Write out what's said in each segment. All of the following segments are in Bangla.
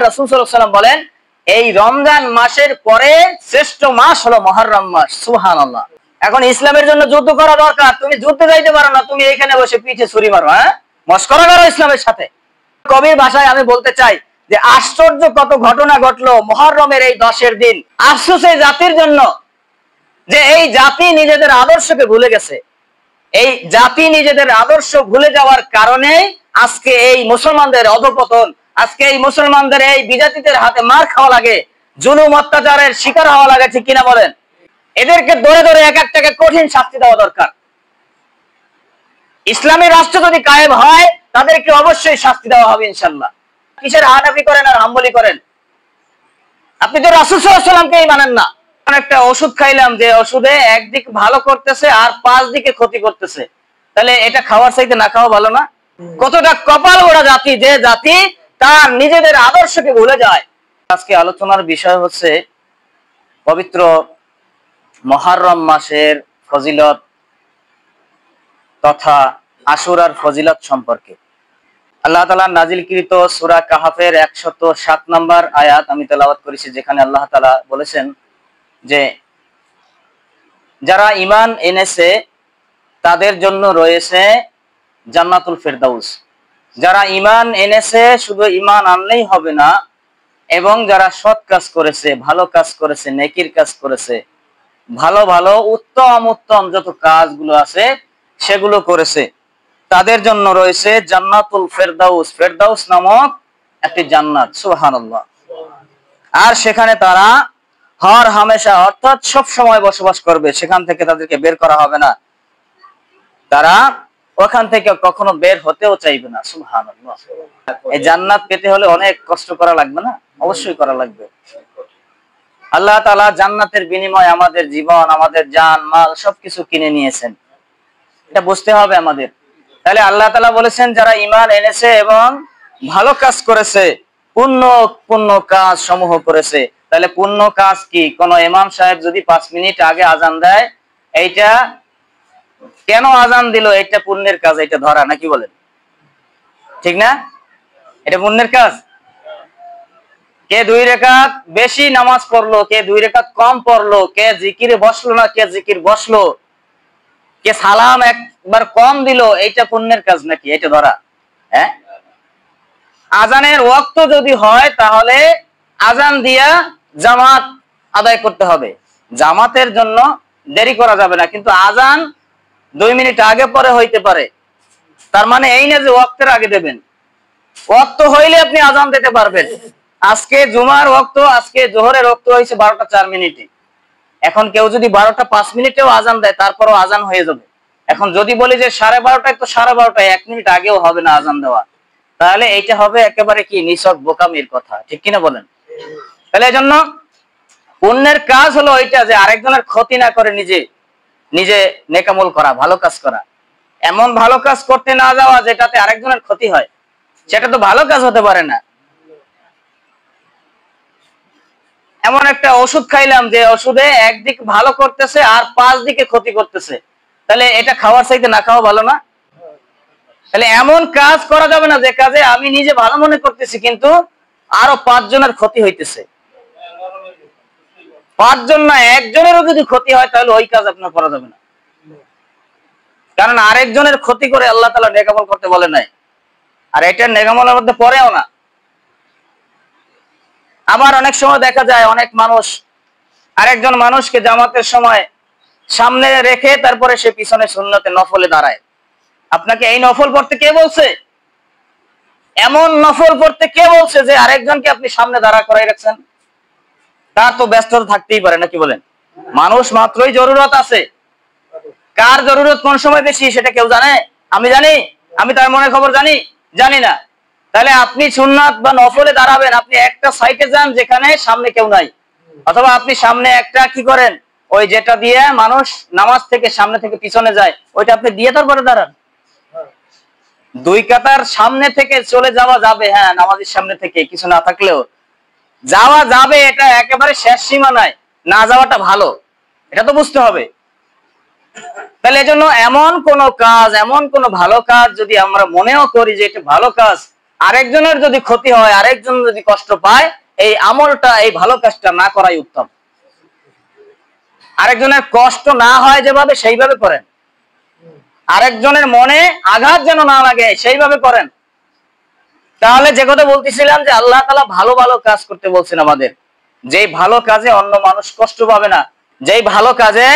রাসূল সাল্লাল্লাহু আলাইহি ওয়াসাল্লাম বলেন এই রমজান মাসের পরে শ্রেষ্ঠ মাস হলো মুহররম মাস। সুবহানাল্লাহ। এখন ইসলামের জন্য যুদ্ধ করা দরকার, তুমি যুদ্ধে যাইতে পারো না, তুমি এখানে বসে পিঠে ছুরি মারো, হ্যাঁ, মস্করা করো ইসলামের সাথে। কবির ভাষায় আমি বলতে চাই যে আশ্চর্য কত ঘটনা ঘটলো মুহররমের এই 10 দিন। আফসোস এই জাতির জন্য যে এই জাতি নিজেদের আদর্শকে ভুলে গেছে। এই জাতি নিজেদের আদর্শ ভুলে যাওয়ার কারণে আজকে এই মুসলমানদের অধঃপতন, আজকে এই মুসলমানদের এই বিজাতিদের হাতে মার খাওয়া লাগে, জুলুম অত্যাচারের শিকার হওয়া লাগে, ঠিক কিনা বলেন? এদেরকে ধরে ধরে এক একটাকে কঠিন শাস্তি দেওয়া দরকার। ইসলামী রাষ্ট্র যদি কায়েম হয় তাদেরকে অবশ্যই শাস্তি দেওয়া হবে ইনশাআল্লাহ। কিসের হানাফি করেন আর হাম্বলি করেন? আপনি তো রাসূল সাল্লাল্লাহু আলাইহি ওয়াসাল্লামকেই মানেন না। একটা ওষুধ খাইলাম যে ওষুধে একদিক ভালো করতেছে আর 5 দিকে ক্ষতি করতেছে, তাহলে এটা খাওয়ার চাইতে না খাওয়া ভালো না? কতটা কপাল ওরা জাতি, যে জাতি তার নিজেদের আদর্শকে ভুলে যায়। আজকে আলোচনার বিষয় হচ্ছে পবিত্র মুহররম মাসের ফজিলত তথা আশুরার ফজিলত সম্পর্কে। আল্লাহ তাআলা নাজিলকৃত সূরা কাহাফের 107 নম্বর আয়াত আমি তেলাওয়াত করেছি, যেখানে আল্লাহ তাআলা বলেছেন যে যারা ঈমান এনেছে তাদের জন্য রয়েছে জান্নাতুল ফেরদাউস। যারা ঈমান এনেছে শুধু ঈমান আনলেই হবে না, এবং যারা সৎ কাজ করেছে, ভালো কাজ করেছে, নেকির কাজ করেছে, ভালো ভালো উত্তম উত্তম যত কাজগুলো আছে সেগুলো করেছে, তাদের জন্য রয়েছে জান্নাতুল ফেরদাউস। ফেরদাউস নামক একটি জান্নাত। সুবহানাল্লাহ। আর সেখানে তারা হর হামেশা অর্থাৎ সব সময় বসবাস করবে, সেখান থেকে তাদেরকে বের করা হবে না, তারা ওখান থেকে কখনো বের হতেও চাইবে না। সুবহানাল্লাহ। এই জান্নাত পেতে হলে অনেক কষ্ট করা লাগবে না? অবশ্যই করা লাগবে। আল্লাহ তাআলা জান্নাতের বিনিময়ে আমাদের জীবন, আমাদের জান মাল সবকিছু কিনে নিয়েছেন, এটা বুঝতে হবে আমাদের। তাহলে আল্লাহ তাআলা বলেছেন যারা ঈমান এনেছে এবং ভালো কাজ করেছে, পুণ্য কাজ সমূহ করেছে। তাহলে পুণ্য কাজ কি? কোন ইমাম সাহেব যদি 5 মিনিট আগে আজান দেয়, এইটা কেন আজান দিল, এটা পুণ্যের কাজ, এটা ধরা, নাকি বলেন? ঠিক না? এটা পুণ্যের কাজ। কে 2 রাকাত বেশি নামাজ পড়লো, কে 2 রাকাত কম পড়লো, কে জিকিরে বসলো না, কে জিকির বসলো, কে সালাম একবার কম দিল, এইটা পুণ্যের কাজ নাকি? এটা ধরা। হ্যাঁ, আজানের ওয়াক্ত যদি হয় তাহলে আজান দিয়া জামাত আদায় করতে হবে, জামাতের জন্য দেরি করা যাবে না। কিন্তু আজান 2 মিনিট আগে পরে হইতে পারে, তার মানে এই না যে ওয়াক্তের আগে দেবেন। ওয়াক্ত হইলে আপনি আজান দিতে পারবেন। আজকে জুমার ওয়াক্ত, আজকে জোহরের ওয়াক্ত হয়েছে 12টা 4 মিনিটে। এখন কেউ যদি 12টা 5 মিনিটেও আজান দেয়, তারপরও আজান হয়ে যাবে। এখন যদি বলি যে 12:30টায়, তো 12:30টায় 1 মিনিট আগেও হবে না আজান দেওয়া, তাহলে এইটা হবে একেবারে কি নিছক বোকামির কথা, ঠিক কিনা বলেন? তাহলে এই জন্য পুণ্যের কাজ হলো ওইটা যে আরেকজনের ক্ষতি না করে নিজে নিজে নেকামল করা, ভালো কাজ করা। এমন ভালো কাজ করতে না যাওয়া যেটাতে আরেকজনের ক্ষতি হয়, সেটা তো ভালো কাজ হতে পারে না। এমন একটা ওষুধ খাইলাম যে ওষুধে একদিক ভালো করতেছে আর 5 দিকে ক্ষতি করতেছে, তাহলে এটা খাওয়ার চাইতে না খাওয়া ভালো না? তাহলে এমন কাজ করা যাবে না যে কাজে আমি নিজে ভালো মনে করতেছি কিন্তু আরো 5 জনের ক্ষতি হইতেছে। 5 জন না, 1 জনেরও যদি ক্ষতি হয় তাহলে ওই কাজ আপনার করা যাবে না, কারণ আরেকজনের ক্ষতি করে আল্লাহ তাআলা নেকামল করতে বলে নাই, আর এটা নেকামলের মধ্যে পড়েও না। আবার অনেক সময় দেখা যায় অনেক মানুষ আরেকজন মানুষকে জামাতের সময় সামনে রেখে তারপরে সে পিছনে সুন্নতে নফলে দাঁড়ায়। আপনাকে এই নফল পড়তে কে বলছে? এমন নফল পড়তে কে বলছে যে আরেকজনকে আপনি সামনে দাঁড়া করাই রাখছেন? তার তো ব্যস্ততা থাকতেই পারে, নাকি বলেন? মানুষ মাত্রই জরুরত আছে। কার জরুরত কোন সময় বেশি সেটা কেউ জানে? আমি জানি? আমি তার মনের খবর জানি? জানি না। তাহলে আপনি সুন্নাত বা নফলে দাঁড়াবেন, আপনি একটা সাইডে যান যেখানে সামনে কেউ নাই, অথবা আপনি সামনে একটা কি করেন, ওই যেটা দিয়ে মানুষ নামাজ থেকে সামনে থেকে পিছনে যায়, ওইটা আপনি দিয়ে তারপরে দাঁড়ান। 2 কাতার সামনে থেকে চলে যাওয়া যাবে, হ্যাঁ, নামাজের সামনে থেকে কিছু না থাকলেও যাওয়া যাবে, এটা একেবারে শেষ সীমা নাই, না যাওয়াটা ভালো, এটা তো বুঝতে হবে। তাহলে এজন্য এমন কোন কাজ, এমন কোন ভালো কাজ যদি আমরা মনেও করি যে এটা ভালো কাজ, আরেকজনের যদি ক্ষতি হয়, আরেকজন যদি কষ্ট পায়, এই আমলটা, এই ভালো কাজটা না করাই উত্তম। আরেকজনের কষ্ট না হয় যেভাবে, সেইভাবে করেন। আরেকজনের মনে আঘাত যেন না লাগে, সেইভাবে করেন। তাহলে যে কথা বলতেছিলাম যে আল্লাহ তাআলা ভালো ভালো কাজ করতে বলছেন আমাদের, যেই ভালো কাজে অন্য মানুষ কষ্ট পাবে না, যেই ভালো কাজে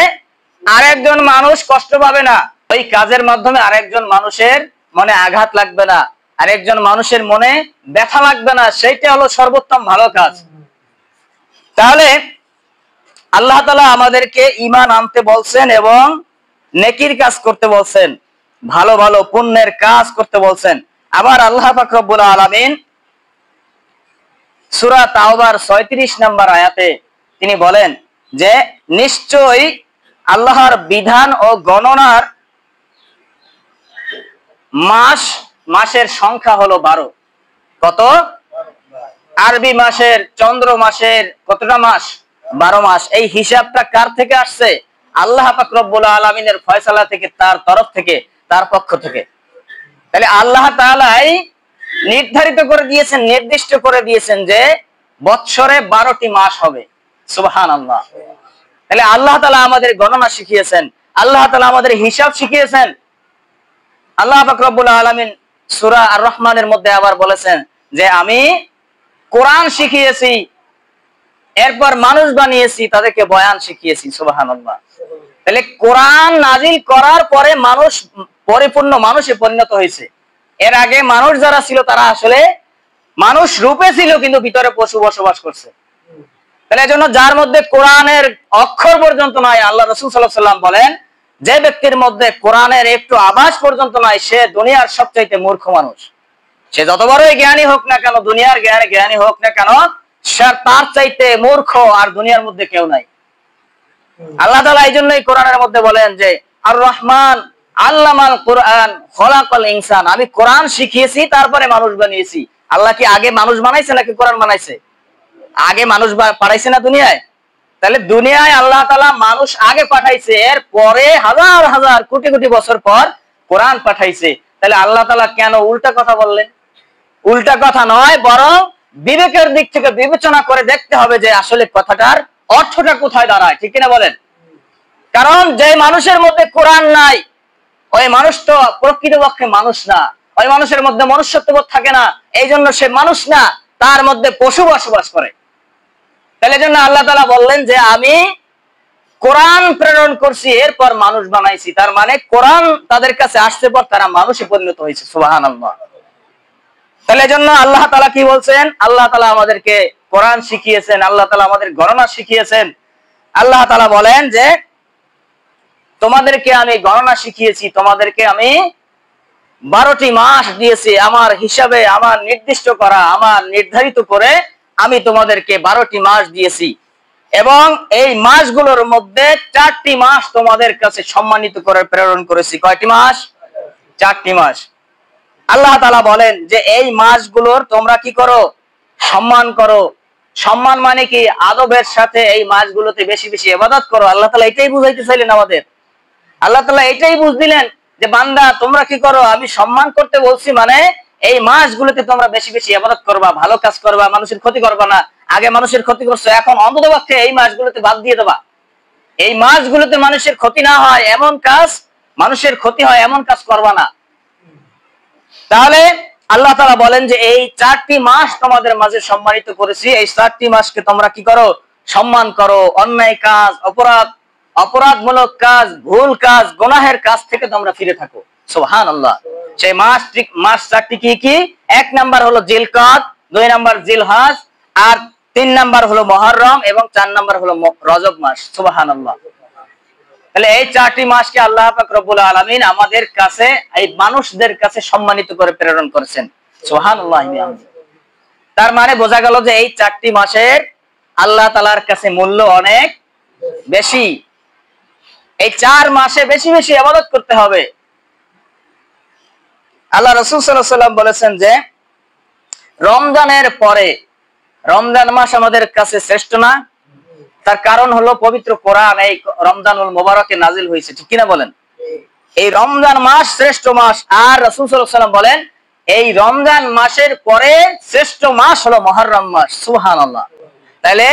আরেকজন মানুষ কষ্ট পাবে না, ওই কাজের মাধ্যমে আরেকজন মানুষের মনে আঘাত লাগবে না, আরেকজন মানুষের মনে ব্যথা লাগবে না, সেইটা হলো সর্বোত্তম ভালো কাজ। তাহলে আল্লাহ তাআলা আমাদেরকে ঈমান আনতে বলছেন এবং নেকির কাজ করতে বলছেন, ভালো ভালো পুণ্যের কাজ করতে বলছেন। আবার আল্লাহ পাক রব্বুল আলামিন সূরা তাওবার ৩৬ নম্বর আয়াতে তিনি বলেন যে নিশ্চয়ই আল্লাহর বিধান ও গণনার মাসের সংখ্যা হলো 12। কত? আরবি মাসের, চন্দ্র মাসের কতটা মাস? 12 মাস। এই হিসাবটা কার থেকে আসছে? আল্লাহ পাক রব্বুল আলামিনের ফয়সালা থেকে, তার তরফ থেকে, তার পক্ষ থেকে। তাহলে আল্লাহ তাআলাই নির্ধারিত করে দিয়েছেন, নির্দিষ্ট করে দিয়েছেন যে বৎসরে 12টি মাস হবে। সুবহানাল্লাহ। তাহলে আল্লাহ তাআলা আমাদের গণনা শিখিয়েছেন, আল্লাহ তাআলা আমাদের হিসাব শিখিয়েছেন। আল্লাহ পাক রব্বুল আলামিন সূরা আর রহমানের মধ্যে আবার বলেছেন যে আমি কোরআন শিখিয়েছি, এরপর মানুষ বানিয়েছি, তাদেরকে বয়ান শিখিয়েছি। সুবহানাল্লাহ। তাহলে কোরআন নাজিল করার পরে মানুষ পরিপূর্ণ মানুষে পরিণত হয়েছে। এর আগে মানুষ যারা ছিল তারা আসলে মানুষ রূপে ছিল, কিন্তু ভিতরে পশু বসবাস করছে। তাহলে এজন্য যার মধ্যে কোরআনের অক্ষর পর্যন্ত নাই, আল্লাহ রাসূল সাল্লাল্লাহু আলাইহি ওয়াসাল্লাম বলেন যে ব্যক্তির মধ্যে কোরআনের একটু আভাস পর্যন্ত নাই, সে দুনিয়ার সবচাইতে মূর্খ মানুষ। সে যত বড়ই জ্ঞানী হোক না কেন, দুনিয়ার জ্ঞানী হোক না কেন, সে তার চাইতে মূর্খ আর দুনিয়ার মধ্যে কেউ নাই। আল্লাহ তাআলা এই জন্যই কোরআনের মধ্যে বলেন যে আর রহমান আল্লামাল কোরআন খলাকাল ইনসান, আমি কোরআন শিখিয়েছি তারপরে মানুষ বানিয়েছি। আল্লাহ কি আগে মানুষ বানাইছে নাকি কোরআন বানাইছে? আগে মানুষ পাঠাইছে না দুনিয়ায়? তাহলে দুনিয়ায় আল্লাহ তাআলা মানুষ আগে পাঠাইছে, এর পরে হাজার হাজার কোটি কোটি বছর পর কোরআন পাঠাইছে। তাহলে আল্লাহ তাআলা কেন উল্টা কথা বললেন? উল্টা কথা নয়, বরং বিবেকের দিক থেকে বিবেচনা করে দেখতে হবে যে আসলে কথাটার অর্থটা কোথায় দাঁড়ায়, ঠিক কিনা বলেন? কারণ যে মানুষের মধ্যে কোরআন নাই, ওই মানুষ তো প্রকৃতপক্ষে মানুষ না, ওই মানুষের মধ্যে মনুষ্যত্ববোধ থাকে না, এই জন্য সে মানুষ না, তার মধ্যে পশু বসবাস করে। তাহলে জন্য আল্লাহ তাআলা বললেন যে আমি কোরআন প্রেরণ করছি, এরপর মানুষ বানাইছি। তার মানে কোরআন তাদের কাছে আসছে পর তারা মানুষে পরিণত হয়েছে। সুবহানাল্লাহ। তাহলে জন্য আল্লাহ তাআলা কি বলছেন? আল্লাহ তাআলা আমাদেরকে কোরআন শিখিয়েছেন, আল্লাহ তাআলা আমাদের গণনা শিখিয়েছেন। আল্লাহ তাআলা বলেন যে তোমাদেরকে আমি গণনা শিখিয়েছি, তোমাদেরকে আমি 12টি মাস দিয়েছি আমার হিসাবে, আমার নির্দিষ্ট করা, আমার নির্ধারিত করে আমি তোমাদেরকে 12টি মাস দিয়েছি। এবং এই মাসগুলোর মধ্যে 4টি মাস তোমাদের কাছে সম্মানিত করে প্রেরণ করেছি। কয়টি মাস? 4টি মাস। আল্লাহ তাআলা বলেন যে এই মাসগুলোর তোমরা কি করো? সম্মান করো। সম্মান মানে কি? আদবের সাথে এই মাসগুলোতে বেশি বেশি ইবাদত করো। আল্লাহ তাআলা এটাই বুঝাইতে চাইলেন আমাদের। আল্লাহ তাআলা এটাই বুঝ দিলেন যে বান্দা তোমরা কি করো? আমি সম্মান করতে বলছি মানে এই মাসগুলোতে তোমরা বেশি বেশি ইবাদত করবা, ভালো কাজ করবা, মানুষের ক্ষতি করবা না। আগে মানুষের ক্ষতি করছো, এখন অন্ততপক্ষে এই মাসগুলোতে বাদ দিয়ে দেবা। এই মাসগুলোতে মানুষের ক্ষতি না হয় এমন কাজ, মানুষের ক্ষতি হয় এমন কাজ করবা না। তাহলে আল্লাহ তাআলা বলেন যে এই 4টি মাস তোমাদের মাঝে সম্মানিত করেছি, এই 4টি মাসকে তোমরা কি করো? সম্মান করো। অন্যায় কাজ, অপরাধমূলক কাজ, ভুল কাজ, গুনাহের কাজ থেকে তোমরা ফিরে থাকো। সুবহানাল্লাহ। সেই মাস 4টি কি কি? 1 নাম্বার হলো জিলকদ, 2 নাম্বার জিলহজ, আর 3 নাম্বার হলো মুহররম, এবং 4 নাম্বার হলো রজব মাস। সুবহানাল্লাহ। তাহলে এই 4টি মাসকে আল্লাহ পাক রব্বুল আলামিন আমাদের কাছে, এই মানুষদের কাছে সম্মানিত করে প্রেরণ করেছেন। সুবহানাল্লাহ। তার মানে বোঝা গেল যে এই 4টি মাসের আল্লাহ তাআলার কাছে মূল্য অনেক বেশি। এই 4 মাসে বেশি বেশি ইবাদত করতে হবে। আল্লাহ রাসূল সাল্লাল্লাহু আলাইহি ওয়াসাল্লাম বলেছেন যে রমজানের পরে, রমজান মাস আমাদের কাছে শ্রেষ্ঠ না? তার কারণ হলো পবিত্র কোরআন এই রমজানুল মুবারকে নাজিল হয়েছে, ঠিক কিনা বলেন? এই রমজান মাস শ্রেষ্ঠ মাস। আর রাসূল সাল্লাল্লাহু আলাইহি ওয়াসাল্লাম বলেন এই রমজান মাসের পরে শ্রেষ্ঠ মাস হলো মুহররম মাস। সুবহানাল্লাহ। তাহলে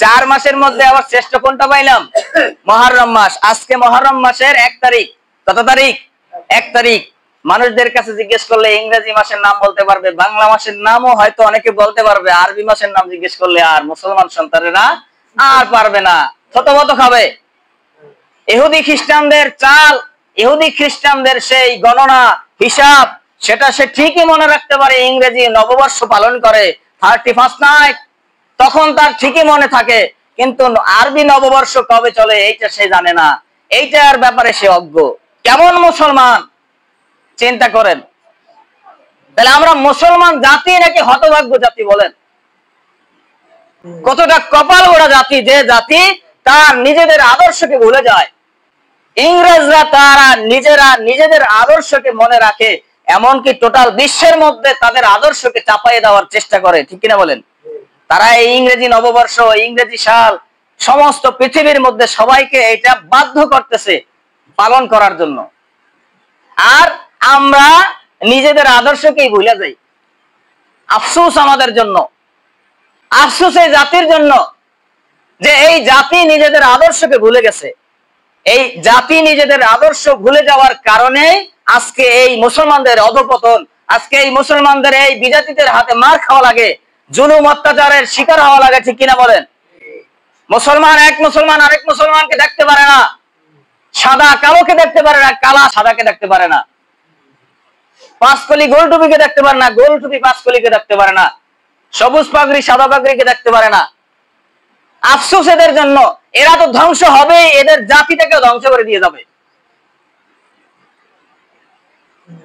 4 মাসের মধ্যে আবার শ্রেষ্ঠ কোনটা পাইলাম? মুহররম মাস। আজকে মুহররম মাসের 1 তারিখ। কত তারিখ? 1 তারিখ। মানুষদের কাছে জিজ্ঞেস করলে ইংরেজি মাসের নাম বলতে পারবে, বাংলা মাসের নামও হয়তো অনেকে বলতে পারবে, আরবি মাসের নাম জিজ্ঞেস করলে আর মুসলমান সন্তানেরা আর পারবে না, থতমত খাবে। ইহুদি খ্রিস্টানদের চাল, ইহুদি খ্রিস্টানদের সেই গণনা হিসাব, সেটা সে ঠিকই মনে রাখতে পারে। ইংরেজি নববর্ষ পালন করে 31 নাইট, তখন তার ঠিকই মনে থাকে, কিন্তু আরবি নববর্ষ কবে চলে এইটা সে জানে না, এইটার ব্যাপারে সে অজ্ঞ। কেমন মুসলমান চিন্তা করেন। তাহলে আমরা মুসলমান জাতি নাকি হতভাগ্য জাতি বলেন? কতটা কপাল ওরা জাতি, যে জাতি তার নিজেদের আদর্শকে ভুলে যায়। ইংরেজরা তারা নিজেরা নিজেদের আদর্শকে মনে রাখে, এমনকি টোটাল বিশ্বের মধ্যে তাদের আদর্শকে চাপাইয়ে দেওয়ার চেষ্টা করে, ঠিক কিনা বলেন? তারা এই ইংরেজি নববর্ষ, ইংরেজি সাল সমস্ত পৃথিবীর মধ্যে সবাইকে এটা বাধ্য করতেছে পালন করার জন্য। আর আমরা নিজেদের আদর্শকেই ভুলে যাই। আফসোস আমাদের জন্য, আফসোস এই জাতির জন্য, যে এই জাতি নিজেদের আদর্শকে ভুলে গেছে। এই জাতি নিজেদের আদর্শ ভুলে যাওয়ার কারণে আজকে এই মুসলমানদের অধঃপতন, আজকে এই মুসলমানদের এই বিজাতিদের হাতে মার খাওয়া লাগে, জুলুম অত্যাচারের শিকার হওয়া লাগে, ঠিক কিনা বলেন? মুসলমান এক মুসলমান আরেক মুসলমানকে দেখতে পারে না, সাদা কালোকে দেখতে পারে না, কালা সাদাকে দেখতে পারে না, পাঁচকলি গোল টুপিকে দেখতে পারে না, গোল টুপি পাঁচকলিকে দেখতে পারে না, সবুজ পাগড়ি সাদা পাগড়িকে দেখতে পারে না। আফসোস এদের জন্য, এরা তো ধ্বংস হবে, এদের জাতিটাকে ধ্বংস করে দিয়ে যাবে।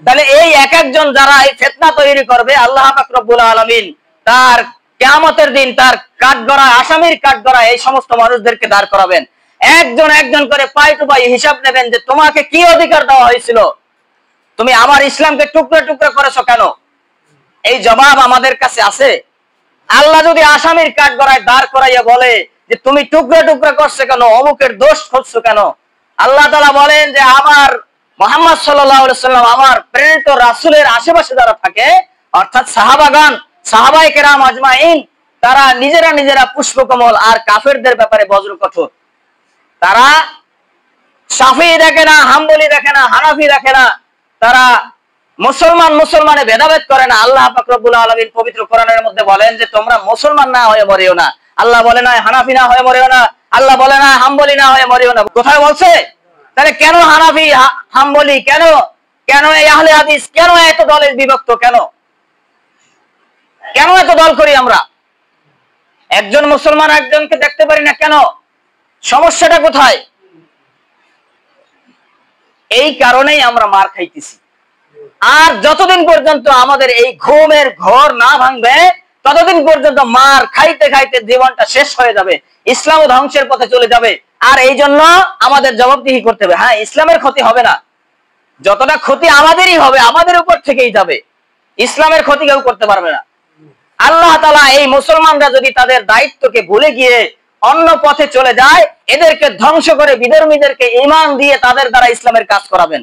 তাহলে এই এক একজন যারা এই ফিতনা তৈরি করবে, আল্লাহ পাক রব্বুল আলামিন তার কিয়ামতের দিন তার কাঠগড়া, আসামির কাঠগড়া এই সমস্ত মানুষদেরকে দাঁড় করাবেন। একজন একজন করে পাই টু পাই হিসাব নেবেন যে তোমাকে কি অধিকার দেওয়া হয়েছিল, তুমি আমার ইসলামকে টুকরা টুকরা করেছো কেন? এই জবাব আমাদের কাছে আছে। আল্লাহ যদি আসামির কাঠগড়ায় দাঁড় করাইয়া বলে যে তুমি টুকরা টুকরা করছো কেন, অমুকের দোষ খুঁজছো কেন, আল্লাহ তাআলা বলেন যে আমার মুহাম্মদ সাল্লাল্লাহু আলাইহি ওয়াসাল্লাম, আমার প্রেরিত রাসূলের আশেপাশে যারা থাকে, অর্থাৎ সাহাবাগান, সাহাবায়ে কেরাম আজমাইন, তারা নিজেরা নিজেরা পুষ্পকমল, আর কাফেরদের ব্যাপারে বজ্র কঠোর। তারা শাফিঈ দেখে না, হাম্বলি দেখে না, হানাফি দেখে না, তারা মুসলমান মুসলমানে ভেদাভেদ করে না। আল্লাহ পাক রব্বুল আলামিন পবিত্র কোরআনের মধ্যে বলেন যে তোমরা মুসলমান না হয়ে মরিও না। আল্লাহ বলে না হানাফি না হয়ে মরিও না, আল্লাহ বলে না হাম্বলি না হয়ে মরিও না। কোথায় বলছে? তাহলে কেন হানাফি হাম্বলি, কেন কেন এই আহলে হাদিস, কেন এত দলের বিভক্ত, কেন কেন এত দল করি আমরা? একজন মুসলমান একজনকে দেখতে পারি না কেন? সমস্যাটা কোথায়? এই কারণেই আমরা মার খাইতেছি। আর যতদিন পর্যন্ত আমাদের এই ঘুমের ঘর না ভাঙবে, ততদিন পর্যন্ত মার খাইতে খাইতে জীবনটা শেষ হয়ে যাবে, ইসলাম ধ্বংসের পথে চলে যাবে। আর এই জন্য আমাদের জবাবদিহি করতে হবে। হ্যাঁ, ইসলামের ক্ষতি হবে না, যতটা ক্ষতি আমাদেরই হবে, আমাদের উপর থেকেই যাবে, ইসলামের ক্ষতি কেউ করতে পারবে না। আল্লাহ তাআলা এই মুসলমানরা যদি তাদের দায়িত্বকে ভুলে গিয়ে অন্য পথে চলে যায়, এদেরকে ধ্বংস করে বিধর্মীদেরকে ঈমান দিয়ে তাদের দ্বারা ইসলামের কাজ করাবেন।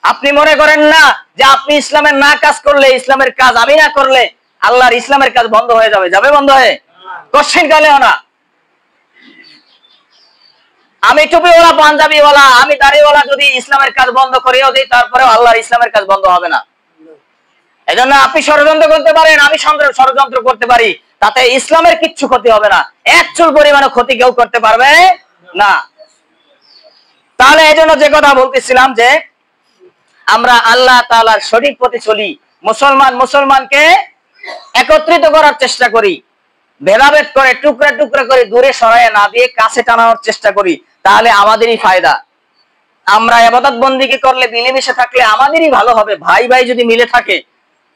আপনি মনে করেন না যে আপনি ইসলামের না কাজ করলে, ইসলামের কাজ আমি না করলে আল্লাহর ইসলামের কাজ বন্ধ হয়ে যাবে? যাবে বন্ধ হয়ে? কোশ্চেন কালেও না। আমি টুপিওয়ালা, পাঞ্জাবিওয়ালা, আমি দাড়িওয়ালা যদি ইসলামের কাজ বন্ধ করেও দিই, তারপরেও আল্লাহর ইসলামের কাজ বন্ধ হবে না। এই জন্য আপনি ষড়যন্ত্র করতে পারেন, আমি ষড়যন্ত্র করতে পারি, তাতে ইসলামের কিচ্ছু ক্ষতি হবে না, এক চুল পরিমাণে ক্ষতি কেউ করতে পারবে না। তাহলে এই জন্য যে কথা বলতেছিলাম যে আমরা আল্লাহ তাআলার সঠিক পথে চলি, মুসলমানকে একত্রিত করার চেষ্টা করি, ভেদাভেদ করে টুকরা টুকরা করে দূরে সরাইয়া না দিয়ে কাছে টানানোর চেষ্টা করি, তাহলে আমাদেরই ফায়দা। আমরা ইবাদত বন্দেগী করলে, মিলেমিশে থাকলে আমাদেরই ভালো হবে। ভাই ভাই যদি মিলে থাকে,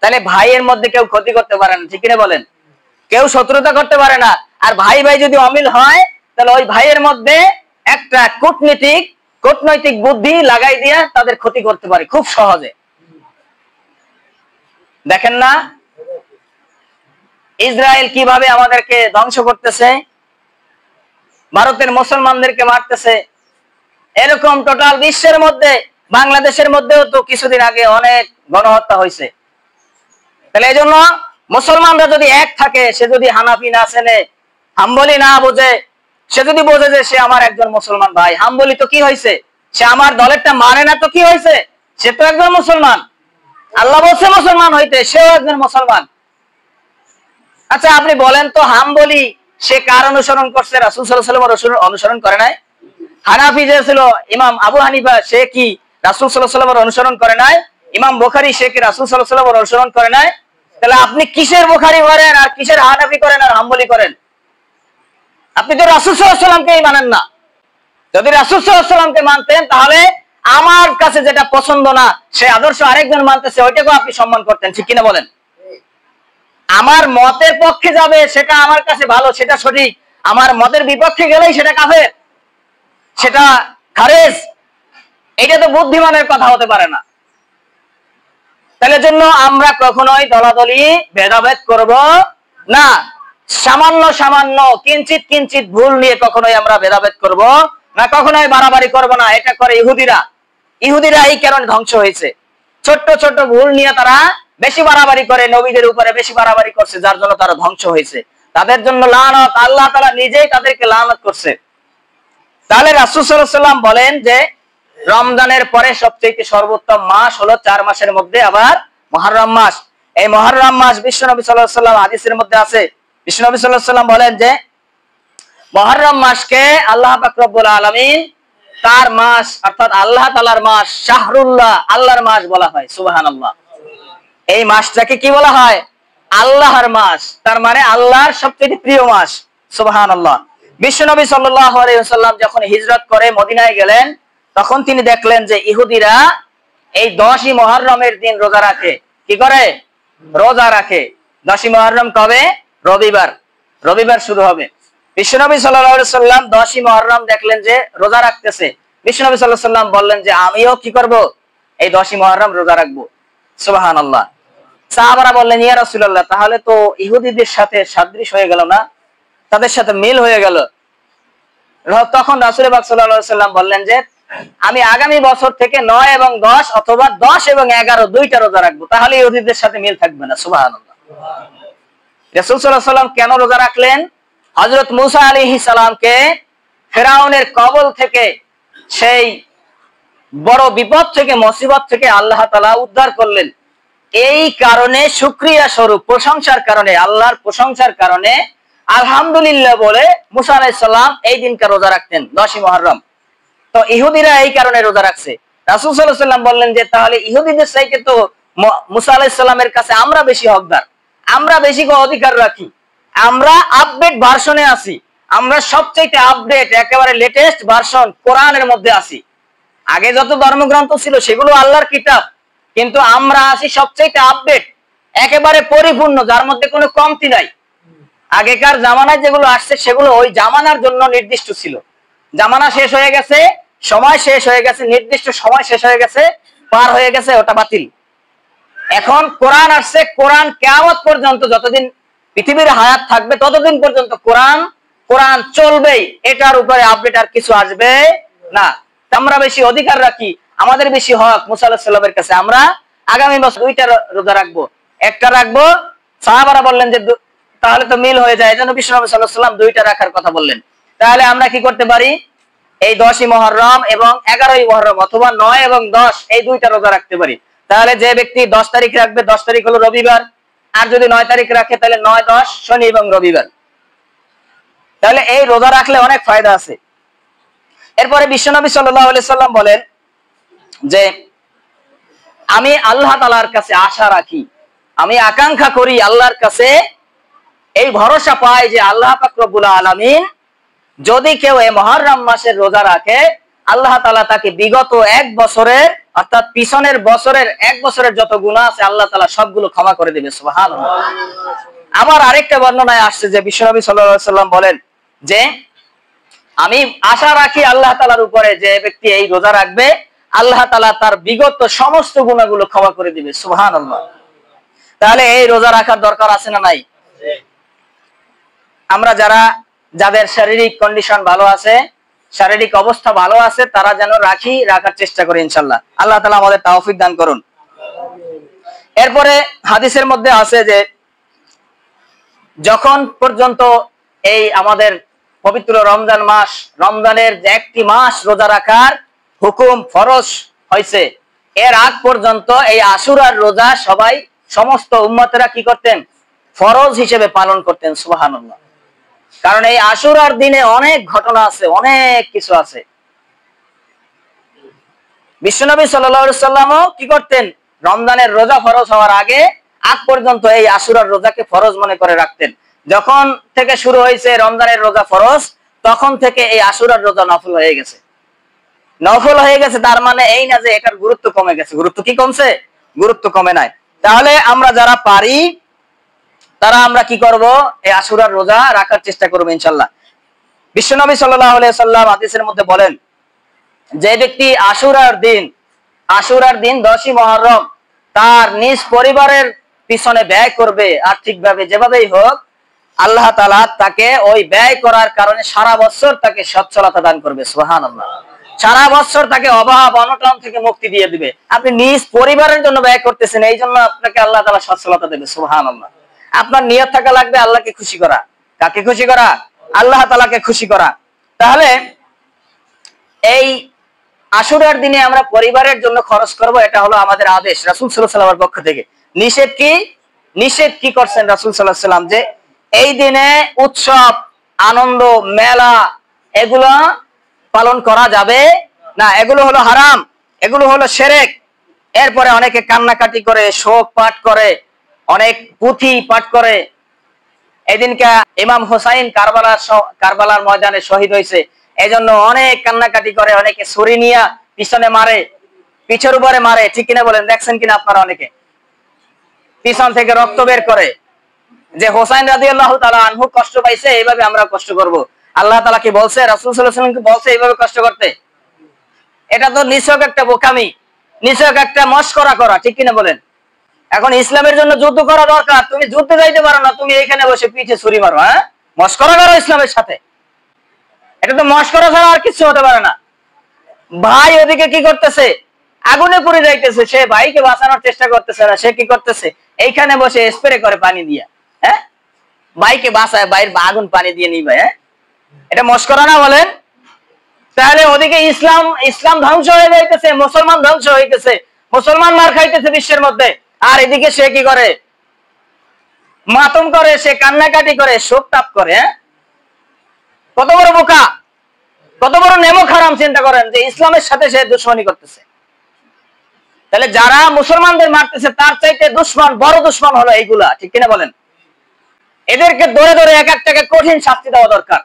তাহলে ভাইয়ের মধ্যে কেউ ক্ষতি করতে পারে না, ঠিক কিনা বলেন? কেউ শত্রুতা করতে পারে না। আর ভাই ভাই যদি অমিল হয়, তাহলে ওই ভাইয়ের মধ্যে একটা কূটনৈতিক বুদ্ধি লাগাই দিয়ে তাদের ক্ষতি করতে পারে খুব সহজে। দেখেন না ইসরায়েল কিভাবে আমাদেরকে ধ্বংস করতেছে, ভারতের মুসলমানদেরকে মারতেছে। এরকম টোটাল বিশ্বের মধ্যে, বাংলাদেশের মধ্যেও তো কিছুদিন আগে অনেক গণহত্যা হয়েছে। তাহলে এই জন্য মুসলমানরা যদি এক থাকে, সে যদি হানাফি না চেনে, হাম্বলি না বোঝে, সে যদি বোঝে যে সে আমার একজন মুসলমান ভাই, হাম্বলি তো কি হয়েছে, সে আমার দলেরটা মানে না তো কি হয়েছে, সে তো একজন মুসলমান, আল্লাহ বলছে মুসলমান হইতে, সেও একজন মুসলমান। আচ্ছা আপনি বলেন তো, হাম্বলি সে কার অনুসরণ করছে? রাসূল সাল্লাল্লাহু আলাইহি ওয়াসাল্লামের অনুসরণ করে নাই? হানাফি যে ছিল ইমাম আবু হানিফা, সে কি রাসূল সাল্লাল্লাহু আলাইহি ওয়াসাল্লামের অনুসরণ করে নাই? ইমাম বুখারী সে কি রাসূল সাল্লাল্লাহু আলাইহি ওয়াসাল্লামের অনুসরণ করে নাই? তাহলে আপনি কিসের বুখারী করেন আর কিসের হানাফি করেন আর হাম্বলি করেন? আপনি তো রাসূল সাল্লাল্লাহু আলাইহি ওয়াসাল্লামকেই মানেন না। যদি রাসূল সাল্লাল্লাহু আলাইহি ওয়াসাল্লামকে মানতেন, তাহলে আমার কাছে যেটা পছন্দ না, সে আদর্শ আরেকজন মানতেছে, ওইটাকেও আপনি সম্মান করতেন, ঠিক কিনা বলেন? আমার মতের পক্ষে যাবে সেটা আমার কাছে ভালো, সেটা সঠিক, আমার মতের বিপক্ষে গেলেই সেটা কাফের, সেটা খারেজ। এটা তো বুদ্ধিমানের কথা হতে পারে না। তাহলে জন্য আমরা কখনোই দলাদলি ভেদাভেদ করব না। সামান্য সামান্য কিঞ্চিত কিঞ্চিত ভুল নিয়ে কখনোই আমরা ভেদাভেদ করব না, কখনোই বাড়াবাড়ি করব না। এটা করে ইহুদিরা। ইহুদিরা এই কারণে ধ্বংস হয়েছে, ছোট্ট ছোট্ট ভুল নিয়ে তারা বেশি বাড়াবাড়ি করে, নবীদের উপরে বেশি বাড়াবাড়ি করছে, যার জন্য তারা ধ্বংস হয়েছে। তাদের জন্য লানত, আল্লাহ তাআলা নিজেই তাদেরকে লানত করছে। তাহলে রাসূল সাল্লাল্লাহু আলাইহি ওয়াসাল্লাম বলেন যে রমজানের পরে সবচেয়ে সর্বোত্তম মাস হলো 4 মাসের মধ্যে আবার মুহররম মাস। এই মুহররম মাস বিশ্বনবী সাল্লাল্লাহু আলাইহি ওয়াসাল্লাম হাদিসের মধ্যে আছে, বিশ্বনবী সাল্লাল্লাহু আলাইহি ওয়াসাল্লাম বলেন যে মুহররম মাসকে আল্লাহ পাক রব্বুল আলামিন তার মাস, অর্থাৎ আল্লাহ তাআলার মাস, শাহরুল্লাহ, আল্লাহর মাস বলা হয়। সুবহানাল্লাহ। এই মাসটাকে কি বলা হয়? আল্লাহর মাস, তার মানে আল্লাহর সবচেয়ে প্রিয় মাস। সুবহানাল্লাহ। বিশ্বনবী সাল্লাল্লাহু আলাইহি ওয়াসাল্লাম যখন হিজরত করে মদিনায় গেলেন, তখন তিনি দেখলেন যে ইহুদিরা এই 10ই মুহররমের দিন রোজা রাখে। কি করে? রোজা রাখে। 10ই মুহররম কবে? রবিবার। রবিবার শুরু হবে। বিশ্বনবী সাল্লাল্লাহু আলাইহি ওয়াসাল্লাম 10ই মুহররম দেখলেন যে রোজা রাখতেছে। বিশ্বনবী সাল্লাল্লাহু আলাইহি ওয়াসাল্লাম বললেন যে আমিও কি করব? এই 10ই মুহররম রোজা রাখবো। সুবহানাল্লাহ। সাহাবারা বললেন, ইয়া রাসূলুল্লাহ, তাহলে তো ইহুদিদের সাথে সাদৃশ্য হয়ে গেল না, তাদের সাথে মিল হয়ে গেল। তখন রাসূল পাক সাল্লাল্লাহু আলাইহি ওয়াসাল্লাম বললেন যে আমি আগামী বছর থেকে 9 এবং 10 অথবা 10 এবং 11 দুইটা রোজা রাখবো, তাহলে ইহুদিদের সাথে মিল থাকবে না। সুবহানাল্লাহ। রাসূল সাল্লাল্লাহু আলাইহি ওয়াসাল্লাম কেন রোজা রাখলেন? হযরত মূসা আলাইহিস সালামকে ফিরআউনের কবল থেকে, সেই বড় বিপদ থেকে, মুসিবত থেকে আল্লাহ তাআলা উদ্ধার করলেন। এই কারণে শুকরিয়া স্বরূপ, প্রশংসার কারণে, আল্লাহর প্রশংসার কারণে আলহামদুলিল্লাহ বলে মূসা আলাইহিস সালাম এই দিনকে রোজা রাখতেন, 10ই মুহররম। তো ইহুদিরা এই কারণে রোজা রাখছে। রাসূল সাল্লাল্লাহু আলাইহি ওয়াসাল্লাম বললেন যে তাহলে ইহুদিদের চাইতে তো মূসা আলাইহিস সালামের কাছে আমরা বেশি হকদার, আমরা বেশি অধিকার রাখি, আমরা আপডেট ভার্সনে আছি, আমরা সবচেয়ে আপডেট, একেবারে লেটেস্ট ভার্সন কোরআনের মধ্যে আছি। আগে যত ধর্মগ্রন্থ ছিল সেগুলো আল্লাহর কিতাব, কিন্তু আমরা আছি সবচেয়ে আপডেট, একেবারে পরিপূর্ণ, যার মধ্যে কোনো কমতি নাই। আগেকার জামানায় যেগুলো আসছে সেগুলো ওই জামানার জন্য নির্দিষ্ট ছিল। জামানা শেষ হয়ে গেছে, সময় শেষ হয়ে গেছে, নির্দিষ্ট সময় শেষ হয়ে গেছে, পার হয়ে গেছে, ওটা বাতিল। এখন কোরআন আসছে, কোরআন কিয়ামত পর্যন্ত, যতদিন পৃথিবীর হায়াত থাকবে ততদিন পর্যন্ত কোরআন চলবেই, এটার উপরে আপডেট আর কিছু আসবে না। আমরা বেশি অধিকার রাখি, আমাদের বেশি হক মূসা আলাইহিস সালামের কাছে। আমরা আগামী বছর 2টা রোজা রাখবো, একটা রাখবো। সাহাবারা বললেন যে তাহলে তো মিল হয়ে যায়, এজন্য বিশ্বনবী সাল্লাল্লাহু আলাইহি ওয়াসাল্লাম 2টা রাখার কথা বললেন। তাহলে আমরা কি করতে পারি? এই 10ই মুহররম এবং 11ই মুহররম, অথবা 9 এবং 10, এই 2টা রোজা রাখতে পারি। তাহলে যে ব্যক্তি 10 তারিখ রাখবে, 10 তারিখ হলো রবিবার, আর যদি 9 তারিখ রাখে তাহলে 9, 10 শনি এবং রবিবার। তাহলে এই রোজা রাখলে অনেক ফায়দা আছে। এরপরে বিশ্বনবী সাল্লাল্লাহু আলাইহি সাল্লাম বলেন যে আমি আল্লাহ তাআলার কাছে আশা রাখি, আমি আকাঙ্ক্ষা করি, আল্লাহর কাছে এই ভরসা পাই যে আল্লাহ পাক রব্বুল আলামিন যদি কেউ এই মুহররম মাসের রোজা রাখে, আল্লাহ তাআলা তাকে বিগত 1 বছরের, অর্থাৎ পিছনের বছরের 1 বছরের যত গুনাহ আছে আল্লাহ তাআলা সবগুলো ক্ষমা করে দিবে। সুবহানাল্লাহ। আবার আরেকটা বর্ণনায় আসছে যে বিশ্বনবী সাল্লাল্লাহু আলাইহি সাল্লাম বলেন যে আমি আশা রাখি আল্লাহ তাআলার উপরে, যে ব্যক্তি এই রোজা রাখবে আল্লাহ তাআলা তার বিগত সমস্ত গুনাহগুলো ক্ষমা করে দিবে। সুবহানাল্লাহ। তাহলে এই রোজা রাখার দরকার আছে না নাই? আমরা যাদের শারীরিক কন্ডিশন ভালো আছে, শারীরিক অবস্থা ভালো আছে, তারা যেন রাখার চেষ্টা করি ইনশাআল্লাহ। আল্লাহ তাআলা আমাদের তৌফিক দান করুন। এরপরে হাদিসের মধ্যে আছে যে যখন পর্যন্ত এই আমাদের পবিত্র রমজান মাস, রমজানের যে একটি মাস রোজা রাখার হুকুম ফরজ হয়েছে, এর আগ পর্যন্ত এই আশুরার রোজা সবাই সমস্ত উম্মতেরা কি করতেন? ফরজ হিসেবে পালন করতেন। সুবহানাল্লাহ। কারণ এই আশুরার দিনে অনেক ঘটনা আছে, অনেক কিছু আছে। বিশ্বনবী সাল্লাল্লাহু আলাইহি সাল্লামও কি করতেন? রমজানের রোজা ফরজ হওয়ার আগ পর্যন্ত এই আশুরার রোজাকে ফরজ মনে করে রাখতেন। যখন থেকে শুরু হয়েছে রমজানের রোজা ফরজ, তখন থেকে এই আশুরার রোজা নফল হয়ে গেছে। নফল হয়ে গেছে তার মানে এই না যে এটার গুরুত্ব কমে গেছে। গুরুত্ব কি কমছে? গুরুত্ব কমে নাই। তাহলে আমরা যারা পারি তারা আমরা কি করব? এই আশুরার রোজা রাখার চেষ্টা করব ইনশাআল্লাহ। বিশ্বনবী সাল্লাল্লাহু আলাইহি সাল্লাম হাদিসের মধ্যে বলেন, যে ব্যক্তি আশুরার দিন 10ই মুহররম তার নিজ পরিবারের পিছনে ব্যয় করবে আর্থিকভাবে যেভাবেই হোক, আল্লাহ তাআলা তাকে ওই ব্যয় করার কারণে সারা বছর তাকে সচ্ছলতা দান করবে। সুবহানাল্লাহ। সারা বছর তাকে অভাব অনটন থেকে মুক্তি দিয়ে দিবে। আপনি নিজ পরিবারের জন্য ব্যয় করতেছেন, এই জন্য আপনাকে আল্লাহ তাআলা সচ্ছলতা দেবে। সুবহানাল্লাহ। আপনার নিয়ত থাকা লাগবে আল্লাহকে খুশি করা। কাকে খুশি করা? আল্লাহ তাআলাকে খুশি করা। তাহলে এই আশুরার দিনে আমরা পরিবারের জন্য খরচ করব, এটা হলো আমাদের আদেশ রাসূল সাল্লাল্লাহু আলাইহি ওয়াসাল্লামের পক্ষ থেকে। নিষেধ কি করছেন রাসূল সাল্লাল্লাহু আলাইহি ওয়াসাল্লাম? যে এই দিনে উৎসব, আনন্দ, মেলা এগুলো পালন করা যাবে না, এগুলো হলো হারাম, এগুলো হলো শিরক। এরপরে অনেকে কান্নাকাটি করে, শোক পাঠ করে, অনেক পুঁথি পাঠ করে। এদিনকে ইমাম হুসাইন কারবালার ময়দানে শহীদ হয়েছে, এজন্য অনেক কান্নাকাটি করে, অনেকে ছুরি নিয়ে পিছনে মারে, পিছের উপরে মারে। ঠিক কিনা বলেন? দেখছেন কিনা আপনারা? অনেকে পিছন থেকে রক্ত বের করে, যে হুসাইন রাদিয়াল্লাহু তাআলা আনহু কষ্ট পাইছে, এইভাবে আমরা কষ্ট করব। আল্লাহ তাআলা কি বলছে? রাসূল সাল্লাল্লাহু আলাইহি ওয়াসাল্লাম কি বলছে এইভাবে কষ্ট করতে? এটা তো নিছক একটা বোকামি, নিছক একটা মশকরা করা। ঠিক কিনা বলেন? এখন ইসলামের জন্য যুদ্ধ করা দরকার, তুমি যুদ্ধে যাইতে পারো না, তুমি এখানে বসে পিঠে ছুরি মারো, হ্যাঁ? মশকরা করো ইসলামের সাথে। এটা তো মশকরা ছাড়া আর কিছু হতে পারে না। ভাই ওদিকে কি করতেছে? আগুনে পুড়ে যাইতেছে, সে ভাইকে বাঁচানোর চেষ্টা করতেছে না, সে কি করতেছে? এইখানে বসে স্প্রে করে পানি দিয়া, হ্যাঁ, ভাইকে বাঁচায়, ভাইয়ের আগুন পানি দিয়ে নিবে। হ্যাঁ, এটা মশকরা না বলেন? তাহলে ওদিকে ইসলাম ধ্বংস হয়ে যাইতেছে, মুসলমান ধ্বংস হইতেছে, মুসলমান মার খাইতেছে বিশ্বের মধ্যে, আর এদিকে সে কি করে? মাতম করে, সে কান্নাকাটি করে, শোক তাপ করে। কত বড় বোকা, কত বড় নেমক হারাম! চিন্তা করেন যে ইসলামের সাথে সে দুশ্মনী করতেছে। তাহলে যারা মুসলমানদের মারতেছে তার চাইতে দুশ্মন, বড় দুশ্মন হলো এইগুলা। ঠিক কিনা বলেন? এদেরকে ধরে ধরে এক একটাকে কঠিন শাস্তি দেওয়া দরকার।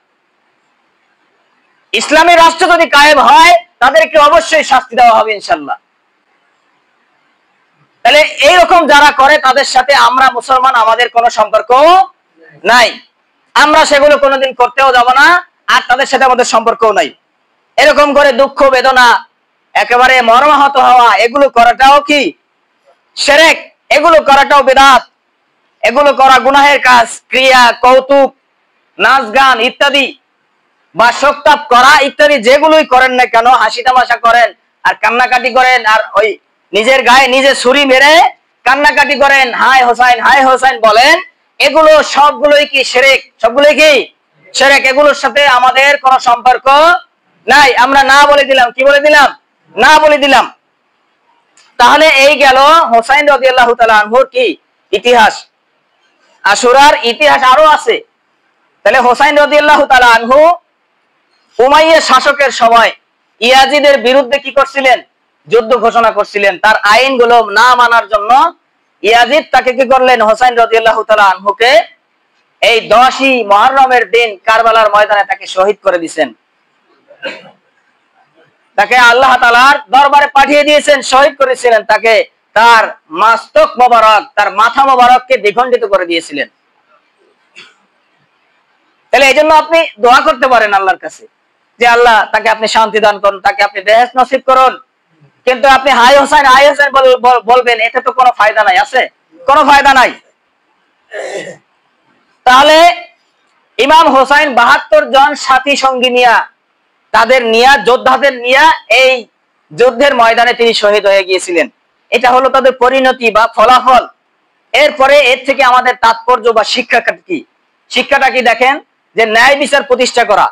ইসলামী রাষ্ট্র যদি কায়েম হয় তাদেরকে অবশ্যই শাস্তি দেওয়া হবে ইনশাআল্লাহ। তাহলে এইরকম যারা করে তাদের সাথে আমরা মুসলমান, আমাদের কোনো সম্পর্ক নাই, আমরা সেগুলো কোনোদিন করতেও যাব না, আর তাদের সাথে আমাদের সম্পর্কও নাই। এরকম করে দুঃখ বেদনা একেবারে মর্মাহত হওয়া, এগুলো করাটাও কি শিরক, এগুলো করাটাও বিদআত, এগুলো করা গুনাহের কাজ। ক্রিয়া, কৌতুক, নাচ গান ইত্যাদি বা শোকতাপ করা ইত্যাদি যেগুলোই করেন না কেন, হাসি তামাশা করেন আর কান্নাকাটি করেন, আর ওই নিজের গায়ে নিজে ছুরি মেরে কান্নাকাটি করেন, হায় হোসাইন হায় হোসাইন বলেন, এগুলো সবগুলোই কি শিরক? সবগুলোই কি শিরক? এগুলোর সাথে আমাদের কোনো সম্পর্ক নাই। আমরা না বলে দিলাম। কি বলে দিলাম? না বলে দিলাম। তাহলে এই গেল হোসাইন রাদিয়াল্লাহু তাআলা আনহুর কি ইতিহাস। আশুরার ইতিহাস আরো আছে। তাহলে হোসাইন রাদিয়াল্লাহু তাআলা আনহু উমাইয়া শাসকের সময় ইয়াজিদের বিরুদ্ধে কি করছিলেন? যুদ্ধ ঘোষণা করছিলেন। তার আইনগুলো না মানার জন্য ইয়াজিদ তাকে কি করলেন? হোসাইন রাদিয়াল্লাহু তাআলা আনহুকে এই 10ই মুহররমের দিন কারবালার ময়দানে তাকে শহীদ করে দিয়েছেন। তাকে আল্লাহ তাআলার দরবারে পাঠিয়ে দিয়েছেন, শহীদ করেছিলেন তাকে। তার মাস্তক মোবারক, তার মাথা মোবারককে দ্বিখণ্ডিত করে দিয়েছিলেন। তাহলে এই জন্য আপনি দোয়া করতে পারেন আল্লাহর কাছে যে আল্লাহ তাকে আপনি শান্তি দান করুন, তাকে আপনি বেহেশত নসিব করুন। কিন্তু আপনি হায় হোসাইন হায় হোসাইন বলবেন, এতে তো কোনো ফায়দা নাই। আছে? কোনো ফায়দা নাই। তাহলে ইমাম হোসাইন 72 জন সাথী সঙ্গী নিয়া, তাদের নিয়া, যোদ্ধাদের নিয়া এই যুদ্ধের ময়দানে তিনি শহীদ হয়ে গিয়েছিলেন। এটা হলো তাদের পরিণতি বা ফলাফল। এরপরে এর থেকে আমাদের তাৎপর্য বা শিক্ষাটা কি? শিক্ষাটা কি দেখেন, যে ন্যায় বিচার প্রতিষ্ঠা করা,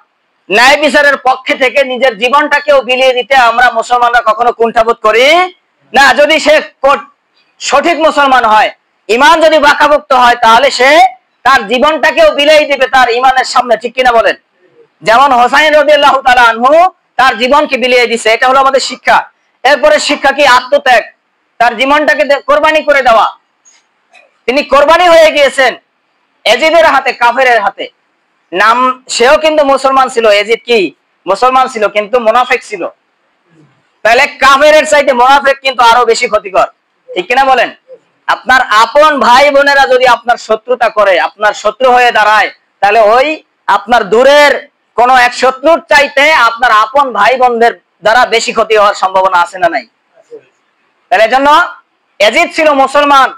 ন্যায় বিচারের পক্ষে থেকে নিজের জীবনটাকেও বিলিয়ে দিতে আমরা মুসলমানরা কখনো কুণ্ঠাবোধ করি না। যদি সে সঠিক মুসলমান হয়, ইমান যদি বাঁকাভুক্ত হয়, তাহলে সে তার জীবনটাকেও বিলিয়ে দিবে তার ইমানের সামনে, ঠিক কিনা বলেন? যেমন হোসাইন রাদিয়াল্লাহু তাআলা আনহু তার জীবনকে বিলিয়ে দিছে, এটা হলো আমাদের শিক্ষা। এরপরে শিক্ষা কি? আত্মত্যাগ, তার জীবনটাকে কোরবানি করে দেওয়া। তিনি কোরবানি হয়ে গিয়েছেন এজিদের হাতে, কাফেরের হাতে। নাম সেও কিন্তু মুসলমান ছিল, এজিদ কি মুসলমান ছিল, কিন্তু মুনাফিক ছিল। তাহলে কাফেরের চাইতে মুনাফিক কিন্তু আরো বেশি ক্ষতিকর, ঠিক কিনা বলেন? আপনার আপন ভাই বোনেরা যদি আপনার শত্রুতা করে, আপনার শত্রু হয়ে দাঁড়ায়, তাহলে ওই আপনার দূরের কোন এক শত্রুর চাইতে আপনার আপন ভাই বোনদের দ্বারা বেশি ক্ষতি হওয়ার সম্ভাবনা আছে না নাই? তাহলে এজন্য এজিদ ছিল মুসলমান,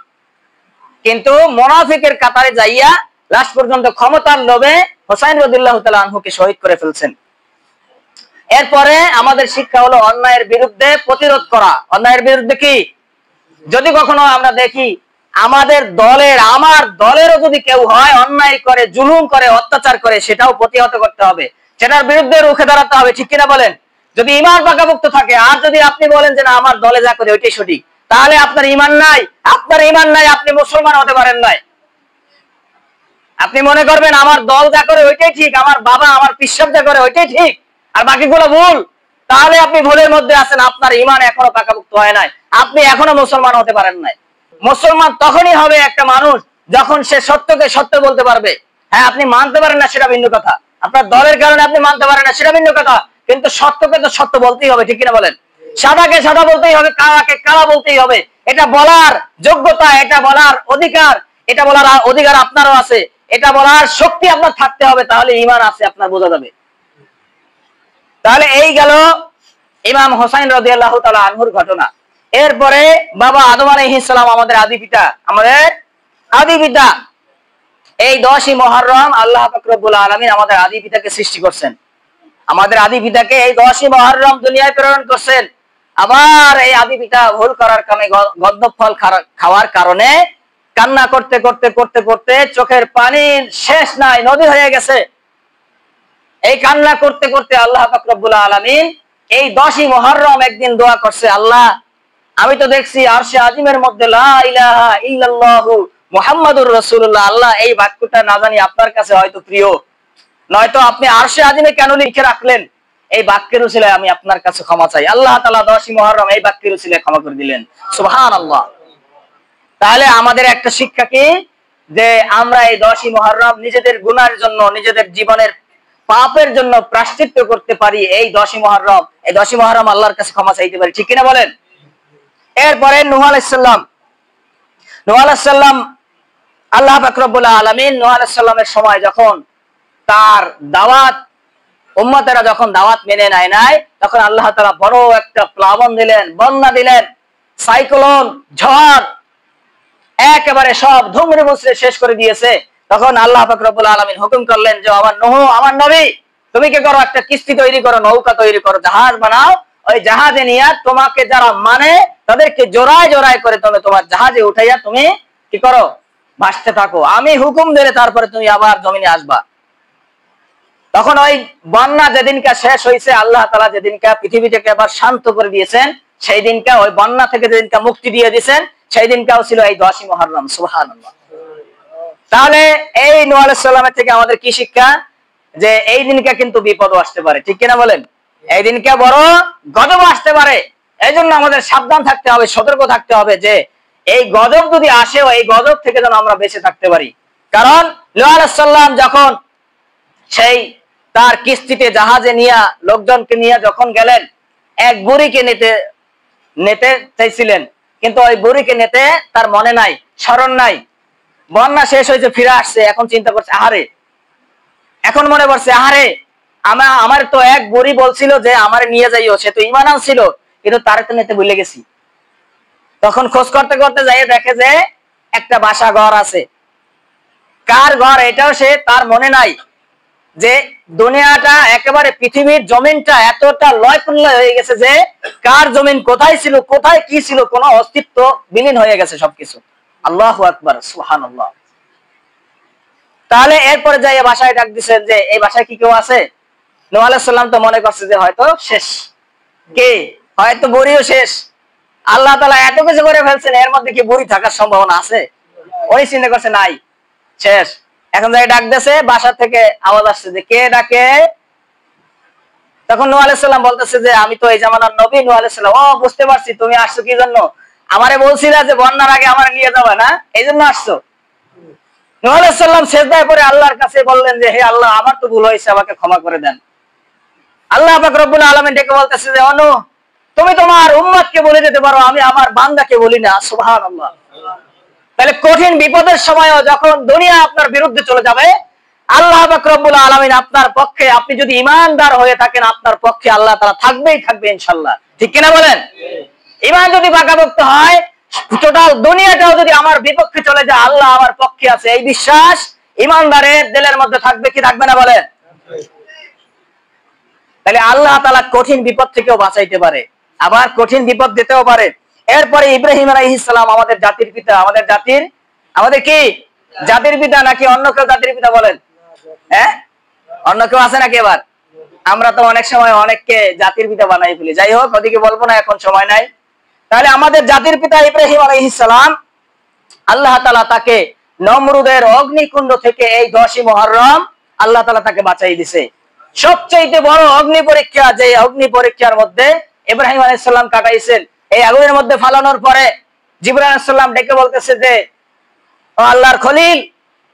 কিন্তু মুনাফিকের কাতারে যাইয়া লাস্ট পর্যন্ত ক্ষমতার লোভে হোসাইন রাদিয়াল্লাহু তাআলা আনহুকে শহীদ করে ফেলছেন। এরপরে আমাদের শিক্ষা হলো অন্যায়ের বিরুদ্ধে প্রতিরোধ করা। অন্যায়ের বিরুদ্ধে কি? যদি কখনো আমরা দেখি আমাদের দলের, আমার দলেরও যদি কেউ হয় অন্যায় করে, জুলুম করে, অত্যাচার করে, সেটাও প্রতিহত করতে হবে, সেটার বিরুদ্ধে রুখে দাঁড়াতে হবে, ঠিক কিনা বলেন? যদি ইমান পাকাপোক্ত থাকে, আর যদি আপনি বলেন যে না আমার দলে যা করে ওইটাই সঠিক, তাহলে আপনার ইমান নাই। আপনার ইমান নাই, আপনি মুসলমান হতে পারেন নাই। আপনি মনে করবেন আমার দল যা করে ওইটাই ঠিক, আমার বাবা আমার পিসাব যা করে ওইটাই ঠিক, আর বাকিগুলো ভুল, তাহলে আপনি ভুলের মধ্যে আছেন। আপনার ইমান এখনো পাকাপোক্ত হয় নাই, আপনি এখনো মুসলমান হতে পারেন নাই। মুসলমান তখনই হবে একটা মানুষ যখন সে সত্যকে সত্য বলতে পারবে। হ্যাঁ, আপনি মানতে পারেন না সেটা ভিন্ন কথা, আপনার দলের কারণে আপনি মানতে পারেন না সেটা ভিন্ন কথা, কিন্তু সত্যকে তো সত্য বলতেই হবে, ঠিক কিনা বলেন? সাদাকে সাদা বলতেই হবে, কালাকে কালা বলতেই হবে। এটা বলার যোগ্যতা, এটা বলার অধিকার, এটা বলার অধিকার আপনারও আছে, এটা বলার শক্তি আপনার থাকতে হবে, তাহলে ঈমান আছে আপনার বোঝা যাবে। তাহলে এই গেল ইমাম হোসাইন রাদিয়াল্লাহু তাআলা আনহুর ঘটনা। এরপরে বাবা আদম আলাইহিস সালাম, আমাদের আদি পিতা, আমাদের আদি পিতা, এই 10ই মুহররম আল্লাহ পাক রব্বুল আলামিন আমাদের আদি পিতাকে সৃষ্টি করছেন। আমাদের আদি পিতাকে এই 10ই মুহররম দুনিয়ায় প্রেরণ করছেন। আবার এই আদি পিতা ভুল করার কারণে, গন্ধব ফল খাওয়ার কারণে কান্না করতে করতে করতে করতে চোখের পানির শেষ নাই, নদী হয়ে গেছে। এই কান্না করতে করতে আল্লাহ পাক রব্বুল আলামিন এই 10ই মুহররম একদিন দোয়া করছে, আল্লাহ আমি তো দেখছি আরশে আজিমের মধ্যে লা ইলাহা ইল্লাল্লাহু মুহাম্মাদুর রাসূলুল্লাহ, আল্লাহ এই বাক্যটা না জানি আপনার কাছে হয়তো প্রিয়, নয়তো আপনি আরশে আজিমে কেন লিখে রাখলেন? এই বাক্যের উসিলায় আমি আপনার কাছে ক্ষমা চাই। আল্লাহ তাআলা 10ই মুহররম এই বাক্যের উসিলায় ক্ষমা করে দিলেন, সুবহানাল্লাহ। তাহলে আমাদের একটা শিক্ষা কি, যে আমরা এই 10ই মুহররম নিজেদের গুনাহের জন্য, নিজেদের জীবনের পাপের জন্য প্রায়শ্চিত্ত করতে পারি। এই 10ই মুহররম, এই 10ই মুহররম আল্লাহর কাছে ক্ষমা চাইতে পারি, ঠিক কিনা বলেন? এরপরে নূহ আলাইহিস সালাম, নূহ আলাইহিস সালাম, আল্লাহ পাক রব্বুল আলামিন নূহ আলাইহিস সালামের সময় যখন তার দাওয়াত, উম্মতেরা যখন দাওয়াত মেনে নেয় নাই, তখন আল্লাহ তাআলা বড় একটা প্লাবন দিলেন, বন্যা দিলেন, সাইক্লোন, ঝড়, একেবারে সব ধুমরে মুচড়ে শেষ করে দিয়েছে। তখন আল্লাহ পাক রব্বুল আলামিন হুকুম করলেন যে আমার নূহ, আমার নবী, তুমি কি করো? একটা কিস্তি তৈরি করো, নৌকা তৈরি করো, জাহাজ বানাও। ওই জাহাজে নিয়ে তোমাকে যারা মানে তাদেরকে জোড়ায় জোড়ায় করে তুমি তোমার জাহাজে উঠাইয়া তুমি কি করো? ভাসতে থাকো। আমি হুকুম দিলে তারপরে তুমি আবার জমিনে আসবা। তখন ওই বন্যা যেদিনকা শেষ হয়েছে, আল্লাহ তাআলা যেদিনকা পৃথিবীটাকে আবার শান্ত করে দিয়েছেন, সেই দিনকা ওই বন্যা থেকে যেদিনকা মুক্তি দিয়ে দিয়েছেন, সেই দিনকাও ছিল এই 10ই মুহররম, সুবহানাল্লাহ। তাহলে এই নূহ আলাইহিস সালামের থেকে আমাদের কি শিক্ষা? যে এই দিনকা কিন্তু বিপদও আসতে পারে, ঠিক কিনা বলেন? এই দিনকা বড় গজব আসতে পারে। এই জন্য আমাদের সাবধান থাকতে হবে, সতর্ক থাকতে হবে, যে এই গজব যদি আসেও এই গজব থেকে যেন আমরা বেঁচে থাকতে পারি। কারণ নূহ আলাইহিস সালাম যখন সেই তার কিস্তিতে জাহাজে নিয়ে লোকজনকে নিয়ে যখন গেলেন, এক বুড়িকে নিতে চাইছিলেন, কিন্তু ওই বুড়িকে নিতে তার মনে নাই, স্মরণ নাই। বন্যা শেষ হয়েছে, ফিরে আসছে, এখন চিন্তা করছে আহারে, এখন মনে পড়ছে আহারে আমার তো এক বুড়ি বলছিল যে আমারে নিয়ে যাইও, সে তো ঈমান আনছিল, কিন্তু তারে তো নিতে ভুলে গেছি। তখন খোঁজ করতে করতে যাই দেখে যে একটা বাসা ঘর আছে। কার ঘর এটাও সে তার মনে নাই। যে দুনিয়াটা একেবারে পৃথিবীর জমিনটা এতটা লয়কুল্লয় হয়ে গেছে যে কার জমিন কোথায় ছিল, কোথায় কি ছিল, কোনো অস্তিত্ব বিলীন হয়ে গেছে সবকিছু। আল্লাহু আকবার, সুবহানাল্লাহ। তাহলে এরপরে যাই বাসায় ডাক দিচ্ছেন যে এই বাসায় কি কেউ আছে? নূহ আলাইহিস সালাম তো মনে করছে যে হয়তো শেষ, কে হয়তো বুড়িও শেষ। আল্লাহ তাআলা এত কিছু করে ফেলছেন, এর মধ্যে কি বুড়ি থাকার সম্ভাবনা আছে? ওই চিন্তা করছে নাই, শেষ। এখন যাই ডাক দিয়েছে, বাসা থেকে আওয়াজ আসছে যে কে ডাকে। তখন নূহ আলাইহিস সালাম বলতেছে যে আমি তো এই জামানার নবী নূহ আলাইহিস সালাম। ও বুঝতে পারছি, তুমি আসছো কি জন্য? আমারে বলছিলা যে বন্যার আগে আমার নিয়ে যাবে না, এই জন্য আসছো। নূহ আলাইহিস সালাম সিজদায় পড়ে আল্লাহর কাছে বললেন যে হে আল্লাহ, আমার তো ভুল হয়েছে, আমাকে ক্ষমা করে দেন। আল্লাহ পাক রব্বুল আলামিন ডেকে বলতেছে যে নূহ, তুমি তোমার উম্মতকে বলে দিতে পারো, আমি আমার বান্দাকে বলি না। সুবহানাল্লাহ। তাহলে কঠিন বিপদের সময়ও যখন দুনিয়া আপনার বিরুদ্ধে চলে যাবে, আল্লাহ পাক রব্বুল আলামিন আপনার পক্ষে, আপনি যদি ঈমানদার হয়ে থাকেন, আপনার পক্ষে আল্লাহ তাআলা থাকবেই থাকবে ইনশাআল্লাহ। ঠিক কিনা বলেন? ঈমান যদি পাকাপোক্ত হয়, টোটাল দুনিয়াটাও যদি আমার বিপক্ষে চলে যায়, আল্লাহ আমার পক্ষে আছে, এই বিশ্বাস ঈমানদারের দিলের মধ্যে থাকবে কি থাকবে না বলেন? তাহলে আল্লাহ তাআলা কঠিন বিপদ থেকেও বাঁচাইতে পারে, আবার কঠিন বিপদ দিতেও পারে। এরপরে ইব্রাহিম আলাইহিস সালাম আমাদের জাতির পিতা, আমাদের কি জাতির পিতা নাকি অন্য কেউ জাতির পিতা বলেন? হ্যাঁ, অন্য কেউ আছে নাকি? এবার আমরা তো অনেক সময় অনেককে জাতির পিতা বানাই ফেলি। যাই হোক, ওদিকে বলবো না, এখন সময় নাই। তাহলে আমাদের জাতির পিতা ইব্রাহিম আলাইহিস সালাম, আল্লাহ তাআলা তাকে নমরুদের অগ্নিকুণ্ড থেকে এই 10ই মুহররম আল্লাহ তাআলা তাকে বাঁচাই দিয়েছে। সবচেয়ে বড় অগ্নি পরীক্ষা, যে অগ্নি পরীক্ষার মধ্যে ইব্রাহিম আলাইহিস সালাম কাটাইছেন, এই আগুনের মধ্যে ফালানোর পরে জিবরাইল আলাইহিস সালাম ডেকে বলতেছে যে ও আল্লাহর খলিল,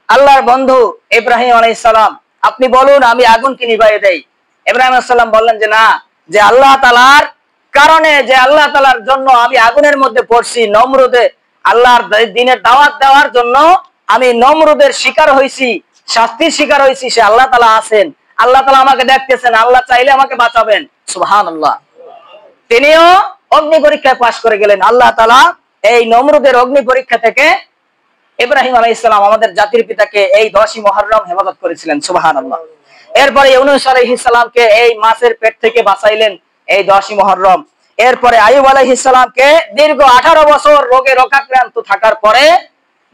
আল্লাহর বন্ধু ইব্রাহিম আলাইহিস সালাম, আপনি বলুন আমি আগুনকে নিভাইয়ে দেই। ইব্রাহিম আলাইহিস সালাম বললেন যে না, যে আল্লাহ তাআলার কারণে, যে আল্লাহ তাআলার জন্য আমি আগুনের মধ্যে পড়ছি, নমরুদে আল্লাহর দ্বীনের দাওয়াত দেওয়ার জন্য আমি নমরুদের শিকার হইছি, শাস্তির শিকার হইছি, সে আল্লাহ তাআলা আছেন, আল্লাহ তাআলা আমাকে দেখতেছেন, আল্লাহ চাইলে আমাকে বাঁচাবেন। সুবহানাল্লাহ। তিনিও অগ্নি পরীক্ষায় পাশ করে গেলেন। আল্লাহ তাআলা এই নমরুদের অগ্নি পরীক্ষা থেকে ইব্রাহিম আলাইহিস সালাম আমাদের জাতির পিতাকে এই 10ই মুহররম হেফাজত করেছিলেন। সুবহানাল্লাহ। এরপরে ইউনূস আলাইহিস সালামকে এই মাছের পেট থেকে বাঁচাইলেন এই 10ই মুহররম। এরপরে আইয়ুব আলাইহিস সালামকে দীর্ঘ 18 বছর রোগে রোগাক্রান্ত থাকার পরে,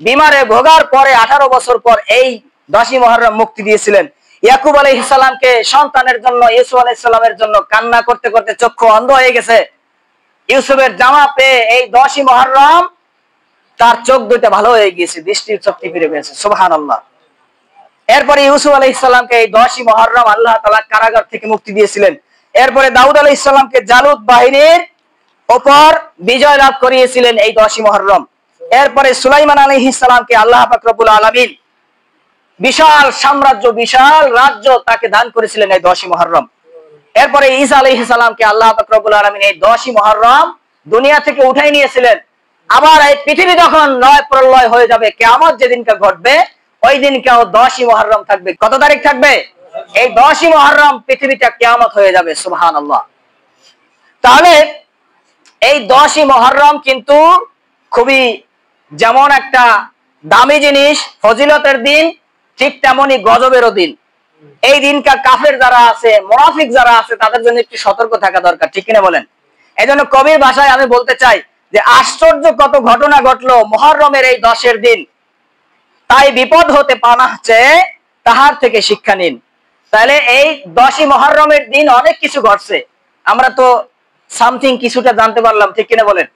বিমারে ভোগার পরে 18 বছর পর এই 10ই মুহররম মুক্তি দিয়েছিলেন। ইয়াকুব আলাইহিস সালামকে সন্তানের জন্য, ইউসুফ আলাইহিস সালামের জন্য কান্না করতে করতে চক্ষু অন্ধ হয়ে গেছে, ইউসুফের জামা পেয়ে এই 10ই মুহররম তার চোখ দুইটা ভালো হয়ে গিয়েছে, দৃষ্টির শক্তি ফিরে পেয়েছে। সুবহানাল্লাহ। এরপরে ইউসুফ আলাইহিস সালামকে এই 10ই মুহররম আল্লাহ তাআলা কারাগার থেকে মুক্তি দিয়েছিলেন। এরপরে দাউদ আলাইহিস সালামকে জালুত বাহিনীর উপর বিজয় লাভ করিয়েছিলেন এই 10ই মুহররম। এরপরে সুলাইমান আলাইহিস সালামকে আল্লাহ পাক রব্বুল আলামিন বিশাল সাম্রাজ্য, বিশাল রাজ্য তাকে দান করেছিলেন এই 10ই মুহররম। এরপরে ঈসা আলাইহিস সালামকে আল্লাহ পাক রব্বুল আলামিন এই 10ই মুহররম দুনিয়া থেকে উঠাই নিয়েছিলেন। আবার এই পৃথিবী যখন নয় প্রলয় হয়ে যাবে, কিয়ামত যেদিনকে ঘটবে, ওই দিনকেও 10ই মুহররম থাকবে। কত তারিখ থাকবে? এই 10ই মুহররম পৃথিবীটা কিয়ামত হয়ে যাবে। সুবহানাল্লাহ। তাহলে এই 10ই মুহররম কিন্তু খুবই যেমন একটা দামি জিনিস, ফজিলতের দিন, ঠিক তেমনই গজবেরও দিন। এই দিনটা কাফের যারা আছে, মুনাফিক যারা আছে, তাদের জন্য একটু সতর্ক থাকা দরকার। ঠিক কিনা বলেন? এজন্য কবির ভাষায় আমি বলতে চাই যে আশ্চর্য কত ঘটনা ঘটলো মুহররমের এই 10 দিন, তাই বিপদ হতে পানাহ চেয়ে তাহার থেকে শিক্ষা নিন। তাহলে এই 10ই মুহররমের দিন অনেক কিছু ঘটছে, আমরা তো সামথিং কিছুটা জানতে পারলাম। ঠিক কিনা বলেন?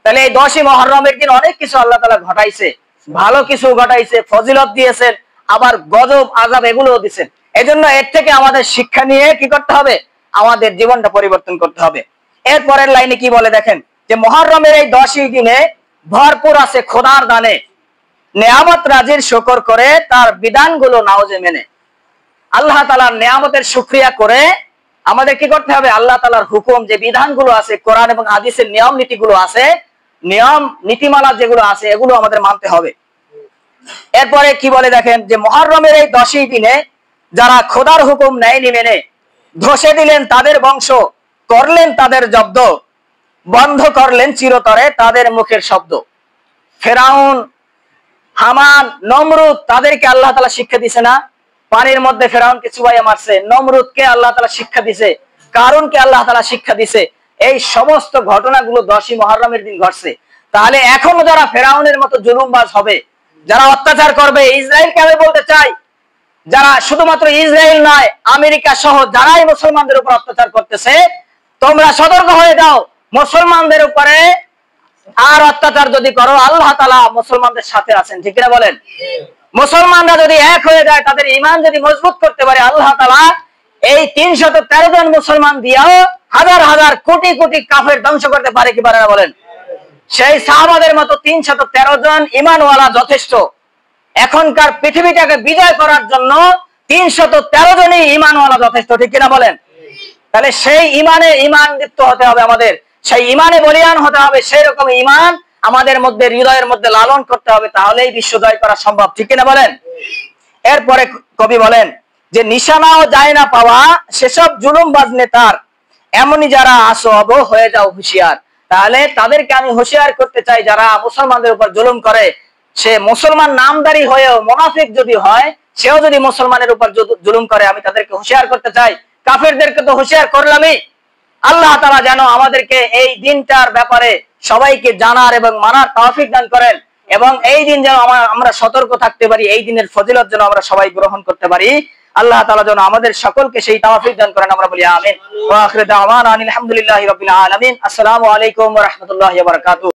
তাহলে এই 10ই মুহররমের দিন অনেক কিছু আল্লাহ তাআলা ঘটাইছে, ভালো কিছু ঘটাইছে, ফজিলত দিয়েছেন, আবার গজব আযাব এগুলোও দিয়েছেন। এজন্য এর থেকে আমাদের শিক্ষা নিয়ে কি করতে হবে? আমাদের জীবনটা পরিবর্তন করতে হবে। এর পরের লাইনে কি বলে দেখেন, যে মুহররমের এই 10ই দিনে ভরপুর আছে খোদার দানে, নেয়ামত রাজির শুকর করে তার বিধানগুলো নাওজে মেনে। আল্লাহ তাআলার নেয়ামতের শুকরিয়া করে আমাদের কি করতে হবে? আল্লাহ তাআলার হুকুম, যে বিধানগুলো আছে, কোরআন এবং হাদিসের নিয়ম নীতিগুলো আছে, নিয়ম নীতিমালা যেগুলো আছে, এগুলো আমাদের মানতে হবে। এরপরে কি বলে দেখেন, যে মুহররমের এই 10ই দিনে যারা খোদার হুকুম নেয়নি মেনে, ধসে দিলেন তাদের বংশ, করলেন তাদের জব্দ, বন্ধ করলেন চিরতরে তাদের মুখের শব্দ। ফেরাউন, হামান, নমরুদ, তাদেরকে আল্লাহ তাআলা শিক্ষা দিছে না? পানির মধ্যে ফেরাউনকে চুবাইয়া মারছে, নমরুদকে আল্লাহ তাআলা শিক্ষা দিছে, কারুনকে আল্লাহ তাআলা শিক্ষা দিছে। এই সমস্ত ঘটনাগুলো 10ই মুহররমের দিন ঘটছে। তাহলে এখনো যারা ফেরাউনের মতো জুলুমবাজ হবে, যারা অত্যাচার করবে, ইসরায়েলকে আমি বলতে চাই, যারা শুধুমাত্র ইসরায়েল নয়, আমেরিকা সহ যারাই মুসলমানদের উপর অত্যাচার করতেছে, তোমরা সতর্ক হয়ে যাও। মুসলমানদের উপরে আর অত্যাচার যদি করো, আল্লাহ তাআলা মুসলমানদের সাথে আছেন, ঠিক কিনা বলেন? মুসলমানরা যদি এক হয়ে যায়, তাদের ঈমান যদি মজবুত করতে পারে, আল্লাহ তাআলা এই 313 জন মুসলমান দিয়েও হাজার হাজার কোটি কোটি কাফের ধ্বংস করতে পারে কি পারে না বলেন? সেই সাহাবাদের মতো 313 জন ঈমানওয়ালা যথেষ্ট। এখনকার পৃথিবীটাকে বিজয় করার জন্য 313 জনই ঈমানওয়ালা যথেষ্ট, ঠিক কিনা বলেন? তাহলে সেই ঈমানে ঈমানদীপ্ত হতে হবে আমাদের, সেই ঈমানে বলিয়ান হতে হবে, সেই রকম ঈমান আমাদের মধ্যে, হৃদয়ের মধ্যে লালন করতে হবে, তাহলেই বিশ্ব জয় করা সম্ভব, ঠিক কিনা বলেন? এরপরে কবি বলেন যে নিশানাও যায় না পাওয়া সেসব জুলুমবাজ নেতার, এমনই যারা আসো অব হয়ে যাও হুঁশিয়ার। তাহলে তাদেরকে আমি হুঁশিয়ার করতে চাই, যারা মুসলমানদের উপর জুলুম করে, সে মুসলমান নামদারি হয়েও মুনাফিক যদি হয়, সেও যদি মুসলমানের উপর জুলুম করে, আমি তাদেরকে হুঁশিয়ার করতে চাই। কাফেরদেরকে তো হুঁশিয়ার করলামই। আল্লাহ তাআলা যেন আমাদেরকে এই দিনটার ব্যাপারে সবাইকে জানার এবং মানার তৌফিক দান করেন, এবং এই দিন যেন আমরা সতর্ক থাকতে পারি, এই দিনের ফজিলত যেন আমরা সবাই গ্রহণ করতে পারি। আল্লাহ তাআলা যেন আমাদের সকলকে সেই তৌফিক দান করেন, আমরা বলি আমিন। ওয়া আখিরু দাওয়ানা আলহামদুলিল্লাহি রাব্বিল আলামিন। আসসালামু আলাইকুম ওয়া রাহমাতুল্লাহি ওয়া বারাকাতুহু।